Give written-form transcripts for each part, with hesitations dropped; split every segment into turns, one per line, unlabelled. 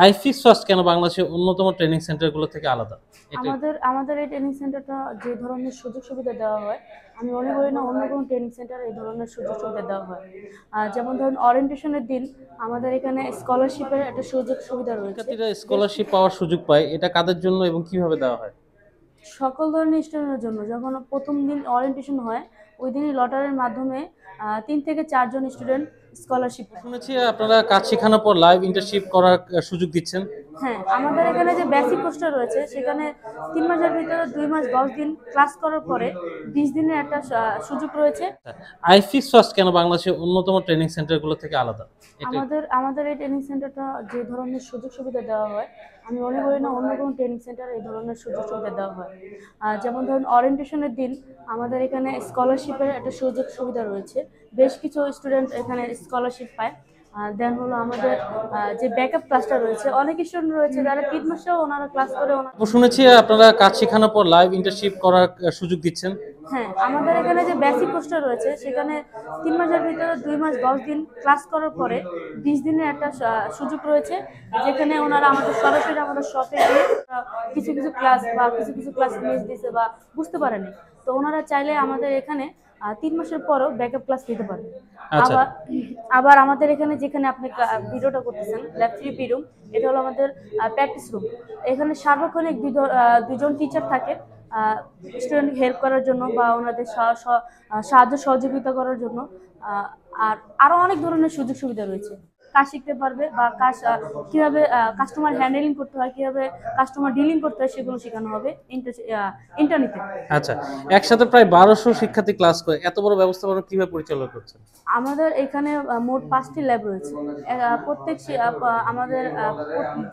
IFix first কেন বাংলাদেশের অন্যতম ট্রেনিং সেন্টারগুলো থেকে আলাদা?
আমাদের এই ট্রেনিং সেন্টারটা যে ধরনের সুযোগ সুবিধা দেওয়া হয়, আমি মনে করি না অন্য কোনো ট্রেনিং সেন্টার এই ধরনের সুযোগ সুবিধা দেওয়া হয়। যেমন ধরুন ওরিয়েন্টেশনের দিন আমাদের এখানে স্কলারশিপের একটা সুযোগ সুবিধা রয়েছে।
শিক্ষার্থীরা স্কলারশিপ পাওয়ার সুযোগ পায়, এটা কাদের জন্য এবং কিভাবে দেওয়া হয়?
সকল ধরনের স্টুডেন্টের জন্য যখন প্রথম দিন ওরিয়েন্টেশন হয়, ওই দিনই লটারির মাধ্যমে 3 থেকে 4 জন স্টুডেন্ট স্কলারশিপ পায়।
শুনেছি আপনারা কাজ শেখানোর পর লাইভ ইন্টার্নশিপ করার সুযোগ দিচ্ছেন।
হ্যাঁ, আমাদের এখানে যে বেসিক কোর্সটা রয়েছে সেখানে 3 মাসের ভিতরে 2 মাস 10 দিন ক্লাস করার পরে 20 দিনের একটা সুযোগ রয়েছে।
আইফিক্স ফার্স্ট কেন বাংলাদেশের অন্যতম ট্রেনিং সেন্টারগুলো থেকে আলাদা?
আমাদের এই ট্রেনিং সেন্টারটা যে ধরনের সুযোগ সুবিধা দেওয়া হয়, আমি মনে করি না অন্য কোনো ট্রেনিং সেন্টার এই ধরনের সুযোগ সুবিধা দেওয়া হয়। যেমন ধরুন ওরিয়েন্টেশনের দিন আমাদের এখানে স্কলারশিপের একটা সুযোগ সুবিধা রয়েছে। বেশ কিছু স্টুডেন্ট এখানে স্কলারশিপ পায়। দেন হলো আমাদের যে ব্যাকআপ ক্লাসটা রয়েছে, অনেক স্টুডেন্ট রয়েছে যারা 3 মাসেও ওনারা ক্লাস করে।
শুনেছি আপনারা কাজ শেখানোর পর লাইভ ইন্টার্নশিপ করার সুযোগ দিচ্ছেন।
হ্যাঁ, আমাদের এখানে যে বেসিক কোর্সটা রয়েছে সেখানে 3 মাসের ভিতরে 2 মাস 10 দিন ক্লাস করার পরে 20 দিনের একটা সুযোগ রয়েছে, যেখানে ওনারা আমাদের সরাসরি আমাদের শপে গিয়ে কিছু কিছু ক্লাস বা কিছু ক্লাস মিস দিছে বা বুঝতে পারেনি, তো ওনারা চাইলে আমাদের এখানে 3 মাসের পরও ব্যাকআপ ক্লাস নিতে পারবে।
আচ্ছা।
আবার আবার আমাদের এখানে যেখানে আপনি ভিডিওটা করতেছেন ল্যাব 3 রুম, এটা হলো আমাদের প্র্যাকটিস রুম। এখানে সার্বক্ষণিক দুজন টিচার থাকে স্টুডেন্ট হেল্প করার জন্য বা ওনাদের সাহায্য সহযোগিতা করার জন্য। আর আরো অনেক ধরনের সুযোগ সুবিধা রয়েছে। কাজ শিখতে পারবে বা কাজ কিভাবে কাস্টমার হ্যান্ডেলিং করতে হয়, কিভাবে কাস্টমার ডিলিং করতে হয়, সেগুলো শেখানো হবে ইন্টারনেটে।
আচ্ছা, একসাথে প্রায় 1200 শিক্ষার্থী ক্লাস করে, এত বড় ব্যবস্থাপনা কিভাবে পরিচালনা করছেন?
আমাদের এখানে মোট 5টি ল্যাব রয়েছে। প্রত্যেক আমাদের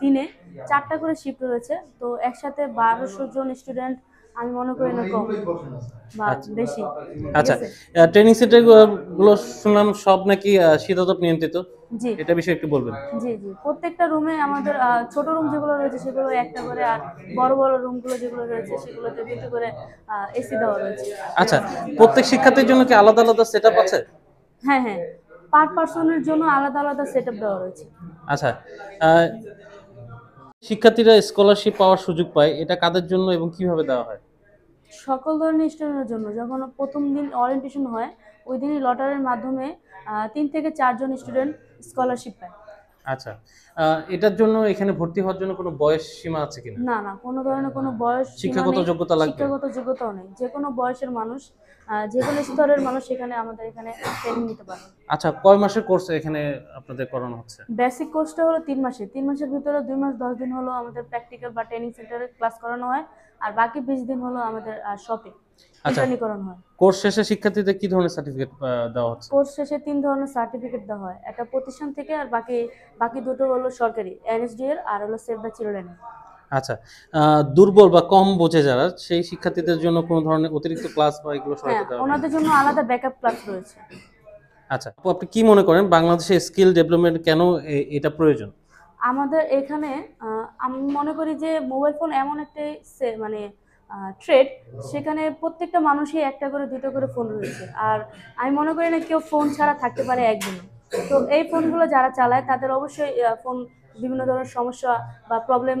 দিনে 4টা করে শিফট রয়েছে, তো একসাথে 1200 জন স্টুডেন্ট আমি মনে করি না কম বা বেশি।
আচ্ছা, ট্রেনিং সেন্টার গুলো শুনলাম সব নাকি শীতাতপ নিয়ন্ত্রিত,
জি
এটা বিষয়ে একটু বলবেন?
জি জি প্রত্যেকটা রুমে আমাদের ছোট রুম যেগুলো রয়েছে সেগুলো একটা করে, আর বড় বড় রুমগুলো যেগুলো রয়েছে সেগুলোতে 2টি করে এসি দেওয়া রয়েছে।
আচ্ছা, প্রত্যেক শিক্ষার্থীর জন্য কি আলাদা আলাদা সেটআপ আছে?
হ্যাঁ হ্যাঁ, পার পার্সনের জন্য আলাদা আলাদা সেটআপ দেওয়া রয়েছে।
আচ্ছা, শিক্ষার্থীরা স্কলারশিপ পাওয়ার সুযোগ পায়, এটা কাদের জন্য এবং কিভাবে দেওয়া হয়?
সকল ধরনের স্টুডেন্টের জন্য যখন প্রথম দিন ওরিয়েন্টেশন হয়, ওই দিনই লটারির মাধ্যমে 3 থেকে 4 জন স্টুডেন্ট স্কলারশিপ পায়।
আচ্ছা, এটার জন্য এখানে ভর্তি হওয়ার জন্য কোনো বয়স সীমা আছে কিনা?
না না, কোনো ধরনের কোনো বয়স সীমা
শিক্ষাগত
নেই।
যোগ্যতা লাগবে?
শিক্ষাগত যোগ্যতাও নেই, যে কোনো বয়সের মানুষ, যে কোনো স্তরের মানুষ এখানে আমাদের এখানে ট্রেনিং নিতে পারে।
আচ্ছা, কয় মাসের কোর্স এখানে আপনাদের করানো হচ্ছে?
বেসিক কোর্সটা হলো 3 মাসের। 3 মাসের ভিতরে 2 মাস 10 দিন হলো আমাদের প্র্যাকটিক্যাল বা ট্রেনিং সেন্টারে ক্লাস করানো হয়, আর বাকি 20 দিন হলো আমাদের শপে ইন্টার্নি করানো হয়।
কোর্স শেষে শিক্ষার্থীদের কি ধরনের সার্টিফিকেট দেওয়া হচ্ছে?
কোর্স শেষে 3 ধরনের সার্টিফিকেট দেওয়া হয়, একটা প্রতিষ্ঠান থেকে আর বাকি দুটো হলো সরকারি, এনএসডি এর আর হলো সেভ দ্য চিলড্রেন।
আচ্ছা, দুর্বল বা কম বোঝে যারা, সেই শিক্ষার্থীদের জন্য কোনো ধরনের অতিরিক্ত ক্লাস বা এগুলো সহায়তা দেওয়া হয়?
ওনাদের জন্য আলাদা ব্যাকআপ ক্লাস রয়েছে।
আচ্ছা, আপনি কি মনে করেন বাংলাদেশে স্কিল ডেভেলপমেন্ট কেন এটা প্রয়োজন?
আমাদের এখানে আমি মনে করি যে মোবাইল ফোন এমন একটা মানে ট্রেড, সেখানে প্রত্যেকটা মানুষই একটা করে 2টা করে ফোন রয়েছে, আর আমি মনে করি না কেউ ফোন ছাড়া থাকতে পারে একদিনও। তো এই ফোনগুলো যারা চালায় তাদের অবশ্যই ফোন বিভিন্ন ধরনের সমস্যা বা প্রবলেম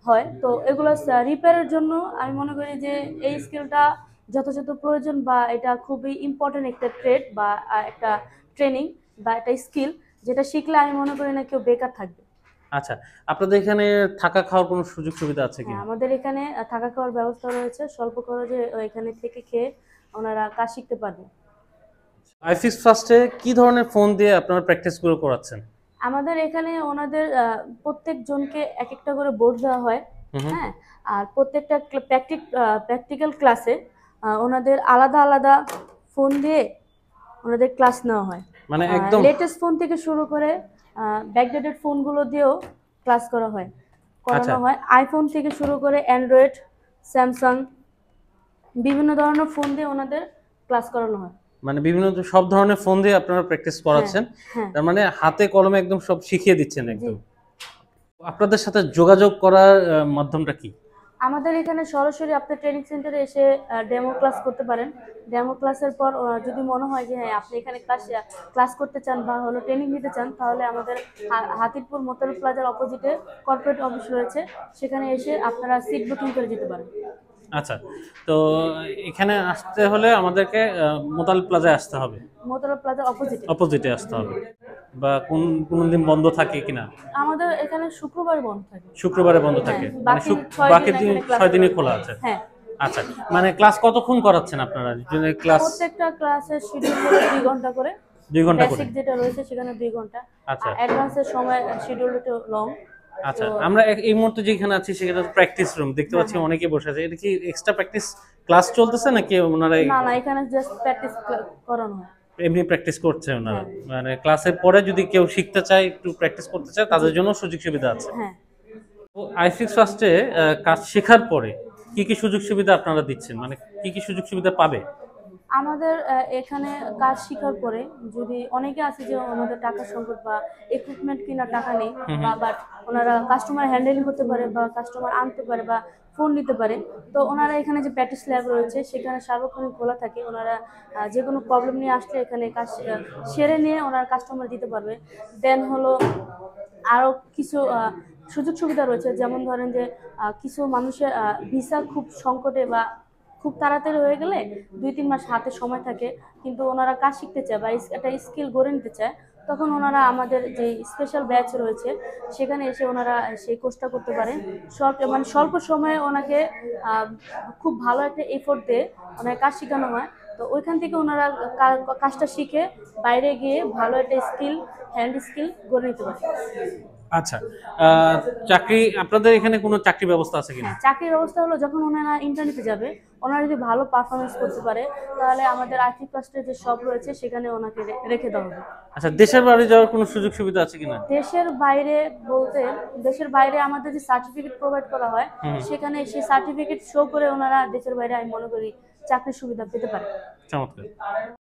হয়, তো এগুলো রিপেয়ারের জন্য আমি মনে করি যে এই স্কিলটা যথাযথ প্রয়োজন, বা এটা খুবই ইম্পর্টেন্ট একটা ট্রেড বা একটা ট্রেনিং বা একটা স্কিল, যেটা শিখলে আমি মনে করি না কেউ বেকার থাকবে।
আচ্ছা, আপনাদের এখানে থাকা খাওয়ার কোনো সুযোগ সুবিধা আছে কি?
হ্যাঁ, আমাদের এখানে থাকা খাওয়ার ব্যবস্থা রয়েছে, স্বল্প খরচে এখানে থেকে খেয়ে ওনারা কাজ শিখতে পারবে।
আইফিক্স ফার্স্টে কি ধরনের ফোন দিয়ে আপনারা প্র্যাকটিসগুলো করাচ্ছেন?
আমাদের এখানে ওনাদের প্রত্যেকজনকে এক একটা করে বোর্ড দেওয়া হয়। হ্যাঁ, আর প্রত্যেকটা প্র্যাকটিক্যাল ক্লাসে ওনাদের আলাদা আলাদা ফোন দিয়ে ওনাদের ক্লাস নেওয়া হয়।
মানে একদম
লেটেস্ট ফোন থেকে শুরু করে ব্যাকডেটেড ফোনগুলো দিয়েও ক্লাস করানো হয়। আইফোন থেকে শুরু করে অ্যান্ড্রয়েড, স্যামসাং, বিভিন্ন ধরনের ফোন দিয়ে ওনাদের ক্লাস করানো হয়।
মানে বিভিন্ন সব ধরনের ফোন দিয়ে আপনারা প্র্যাকটিস করাচ্ছেন। তার মানে হাতে কলমে একদম সব শিখিয়ে দিচ্ছেন একদম। আপনাদের সাথে যোগাযোগ করার মাধ্যমটা কি?
আমাদের এখানে সরাসরি আপনি ট্রেনিং সেন্টারে এসে ডেমো ক্লাস করতে পারেন। ডেমো ক্লাসের পর যদি মনে হয় যে হ্যাঁ আপনি এখানে ক্লাস করতে চান বা হলো ট্রেনিং নিতে চান, তাহলে আমাদের হাতিরপুর মোতাল প্লাজার অপোজিটে কর্পোরেট অফিস রয়েছে, সেখানে এসে আপনারা সিট বুকিং করে যেতে পারেন।
আচ্ছা, তো এখানে আসতে হলে আমাদেরকে মোতাল প্লাজায় আসতে হবে,
মোতাল প্লাজার অপোজিটে।
অপোজিটে আসতে হবে, বা কোন দিন বন্ধ থাকে কিনা?
আমাদের এখানে শুক্রবার বন্ধ থাকে।
শুক্রবারে বন্ধ থাকে,
হ্যাঁ,
মানে বাকি দিন 6 দিনই খোলা আছে।
হ্যাঁ।
আচ্ছা, মানে ক্লাস কতক্ষণ করাচ্ছেন আপনারা? ক্লাস
প্রত্যেকটা ক্লাসের শিডিউল হলো 2 ঘন্টা করে।
2 ঘন্টা করে।
বেসিক যেটা রয়েছে সেখানে 2 ঘন্টা।
আচ্ছা,
আর অ্যাডভান্সের সময় শিডিউল একটু লং।
আচ্ছা, আমরা এই মুহূর্তে যেখানে আছি সেখানে প্র্যাকটিস রুম দেখতে পাচ্ছি, অনেকে বসে আছে। এটা কি এক্সট্রা প্র্যাকটিস ক্লাস চলতেছে নাকি ওনারা
না না, এখানে জাস্ট প্র্যাকটিস করানো হয়।
এমনি প্র্যাকটিস করছে ওনারা? মানে ক্লাসের পরে যদি কেউ শিখতে চায়, একটু প্র্যাকটিস করতে চায়, তাদের জন্য সুযোগ সুবিধা আছে।
হ্যাঁ।
তো i6 ফার্স্টে কাজ শেখার পরে কি কি সুযোগ সুবিধা আপনারা দিচ্ছেন, মানে কি কি সুযোগ সুবিধা পাবে?
আমাদের এখানে কাজ শেখার পরে যদি অনেকে আছে যে আমাদের টাকা সংকট বা ইকুইপমেন্ট কেনার টাকা নেই, বা বাট ওনারা কাস্টমার হ্যান্ডেলিং করতে পারে বা কাস্টমার আনতে পারে বা ফোন নিতে পারে, তো ওনারা এখানে যে প্র্যাকটিস ল্যাব রয়েছে সেখানে সার্বক্ষণিক খোলা থাকে। ওনারা যে কোনো প্রবলেম নিয়ে আসলে এখানে কাজ সেরে নিয়ে ওনারা কাস্টমার দিতে পারবে। দেন হলো আরও কিছু সুযোগ সুবিধা রয়েছে, যেমন ধরেন যে কিছু মানুষের ভিসা খুব সংকটে বা খুব তাড়াতাড়ি হয়ে গেলে 2-3 মাস হাতে সময় থাকে, কিন্তু ওনারা কাজ শিখতে চায় বা একটা স্কিল গড়ে নিতে চায়, তখন ওনারা আমাদের যে স্পেশাল ব্যাচ রয়েছে সেখানে এসে ওনারা সেই কোর্সটা করতে পারেন। স্বল্প সময়ে ওনাকে খুব ভালো একটা এফোর্ট দিয়ে ওনাকে কাজ শেখানো হয়। তো ওইখান থেকে ওনারা কাজটা শিখে বাইরে গিয়ে ভালো একটা হ্যান্ড স্কিল গড়ে নিতে পারে।
আচ্ছা, চাকরি আপনাদের এখানে কোনো চাকরি ব্যবস্থা আছে কিনা?
হ্যাঁ, চাকরির ব্যবস্থা হলো যখন ওনারা ইন্টারভিউতে যাবে, ওনারা যদি ভালো পারফরমেন্স করতে পারে, তাহলে আমাদের আইটি ফার্স্টের যে শপ রয়েছে সেখানে ওনাকে রেখে দেওয়া হবে।
আচ্ছা, দেশের বাইরে যাওয়ার কোনো সুযোগ সুবিধা আছে কিনা?
দেশের বাইরে বলতে, দেশের বাইরে আমাদের যে সার্টিফিকেট প্রোভাইড করা হয়, সেখানে সেই সার্টিফিকেট শো করে ওনারা দেশের বাইরে আমি মনে করি চাকরির সুবিধা পেতে পারে।
চমৎকার।